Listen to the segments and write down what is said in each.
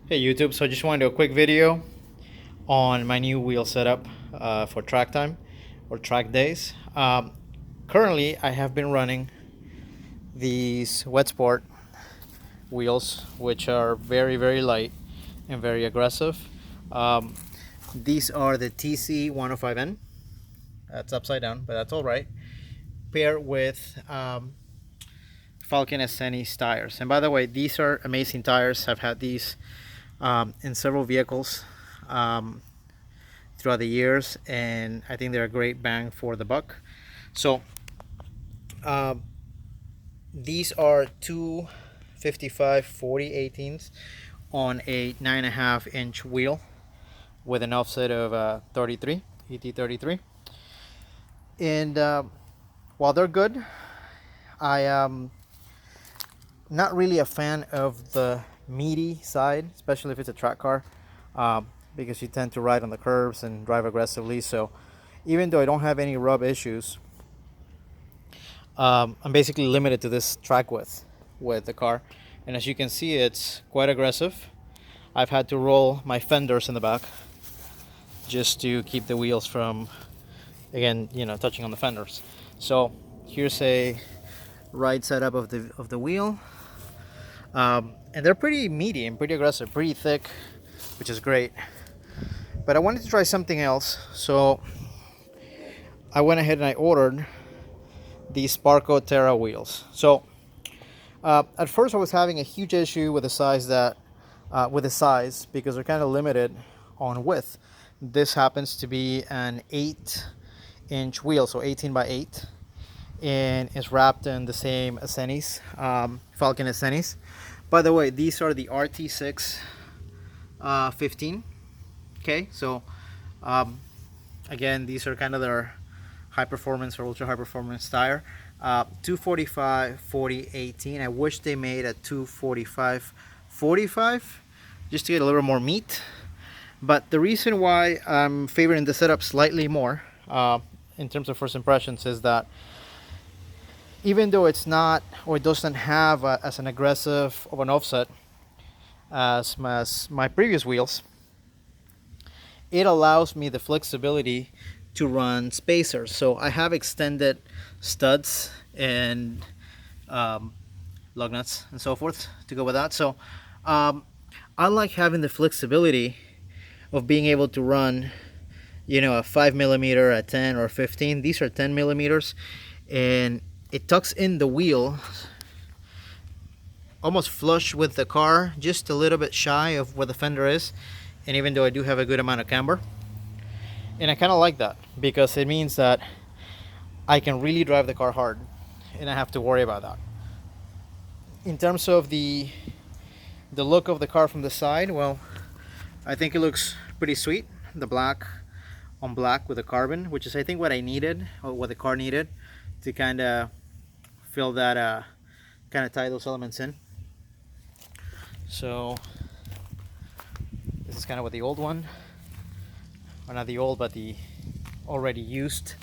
Hey YouTube, so I just wanted to do a quick video on my new wheel setup for track time or track days. Currently, I have been running these Wet Sport wheels, which are very light and very aggressive. Um, these are the TC 105N. That's upside down, but that's all right. Paired with Falken Essenis tires. And by the way, these are amazing tires. I've had these in several vehicles throughout the years, and I think they're a great bang for the buck. So uh, these are two 55 40 18s on a 9.5-inch wheel with an offset of 33 ET33. And while they're good, I am not really a fan of the meaty side, especially if it's a track car, because you tend to ride on the curves and drive aggressively. So even though I don't have any rub issues, I'm basically limited to this track width with the car. And as you can see, it's quite aggressive. I've had to roll my fenders in the back just to keep the wheels from, again, touching on the fenders. So here's a ride setup of the wheel. And they're pretty meaty and pretty aggressive, pretty thick, which is great. But I wanted to try something else, so I went ahead and I ordered these Sparco Terra wheels. So at first I was having a huge issue with the size because they're kind of limited on width. This happens to be an 8-inch wheel, so 18 by 8, and it's wrapped in the same Essenis, Falken Essenis. By the way, these are the RT6 15. Okay, so again, these are kind of their high performance or ultra high performance tire. 245 40 18. I wish they made a 245 45 just to get a little more meat. But the reason why I'm favoring the setup slightly more in terms of first impressions is that even though it's not, or it doesn't have as an aggressive of an offset as my previous wheels, it allows me the flexibility to run spacers. So I have extended studs and lug nuts and so forth to go with that. So I like having the flexibility of being able to run, a 5mm, a 10 or 15. These are 10 millimeters, and it tucks in the wheel almost flush with the car, just a little bit shy of where the fender is. And even though I do have a good amount of camber, and I kind of like that because it means that I can really drive the car hard and I have to worry about that. In terms of the look of the car from the side, well, I think it looks pretty sweet. The black on black with the carbon, which is I think what I needed, or what the car needed to kind of fill that, kind of tie those elements in. So this is kind of what the old one, or not the old, but the already used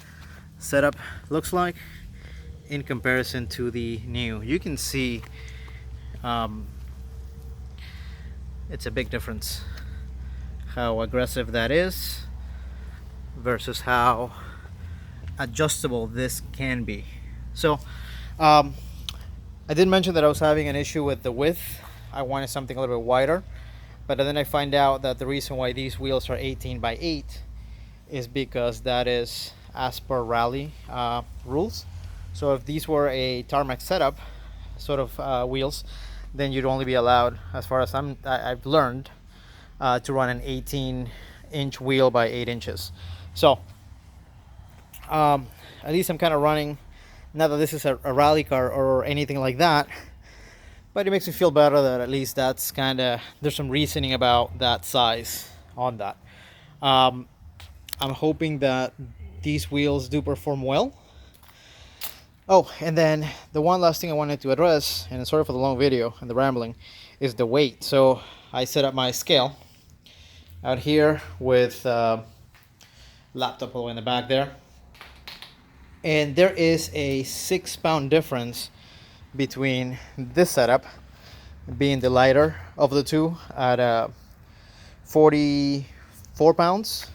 setup looks like in comparison to the new. You can see it's a big difference how aggressive that is versus how adjustable this can be. So I did mention that I was having an issue with the width. I wanted something a little bit wider, but then I find out that the reason why these wheels are 18 by 8 is because that is as per rally rules. So if these were a tarmac setup sort of wheels, then you'd only be allowed, as far as I've learned, to run an 18-inch wheel by 8 inches. So at least I'm kind of running, not that this is a rally car or anything like that, but it makes me feel better that at least that's kind of, there's some reasoning about that size on that. I'm hoping that these wheels do perform well. Oh, and then the one last thing I wanted to address, and sorry for the long video and the rambling, is the weight. So I set up my scale out here with laptop all the way in the back there, and there is a 6-pound difference between this setup being the lighter of the two at 44 pounds,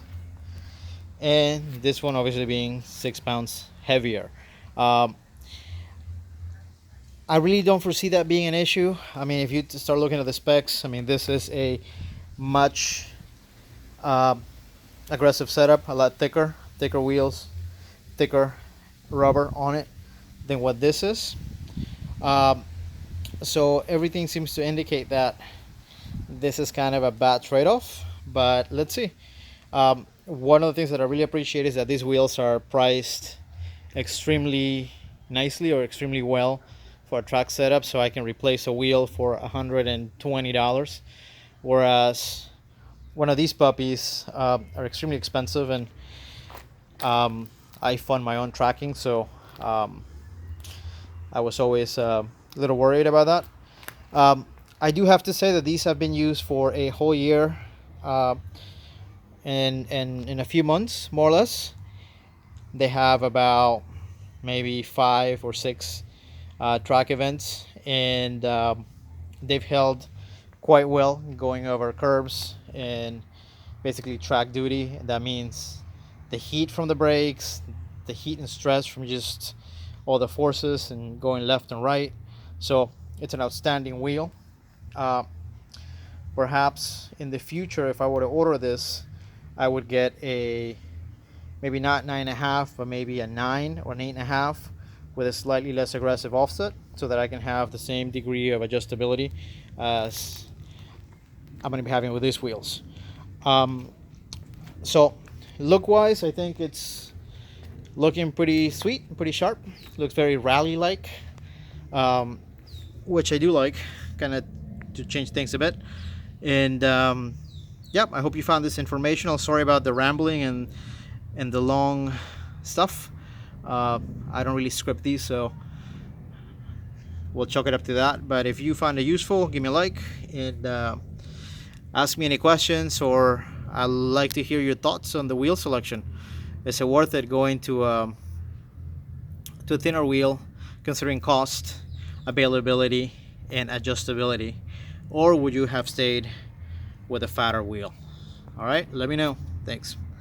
and this one obviously being 6 pounds heavier. Um, I really don't foresee that being an issue. I mean, if you start looking at the specs, I mean, this is a much uh, aggressive setup, a lot thicker wheels, thicker rubber on it than what this is. Um, so everything seems to indicate that this is kind of a bad trade-off, but let's see. One of the things that I really appreciate is that these wheels are priced extremely nicely or extremely well for a track setup, so I can replace a wheel for $120, whereas one of these puppies are extremely expensive, and I fund my own tracking, so I was always a little worried about that. I do have to say that these have been used for a whole year, and in a few months, more or less. They have about maybe 5 or 6 track events, and they've held quite well going over curbs and basically track duty. That means the heat from the brakes, the heat and stress from just all the forces and going left and right. So it's an outstanding wheel. Uh, Perhaps in the future, if I were to order this, I would get a maybe not 9.5, but maybe a 9 or an 8.5 with a slightly less aggressive offset, so that I can have the same degree of adjustability as I'm going to be having with these wheels. So look wise, I think it's looking pretty sweet, pretty sharp. Looks very rally like, which I do like, kind of to change things a bit. And yeah, I hope you found this informational. Sorry about the rambling and the long stuff. I don't really script these, so we'll chalk it up to that. But if you found it useful, give me a like, and ask me any questions, or I'd like to hear your thoughts on the wheel selection. Is it worth it going to a thinner wheel, considering cost, availability, and adjustability, or would you have stayed with a fatter wheel? All right, let me know. Thanks.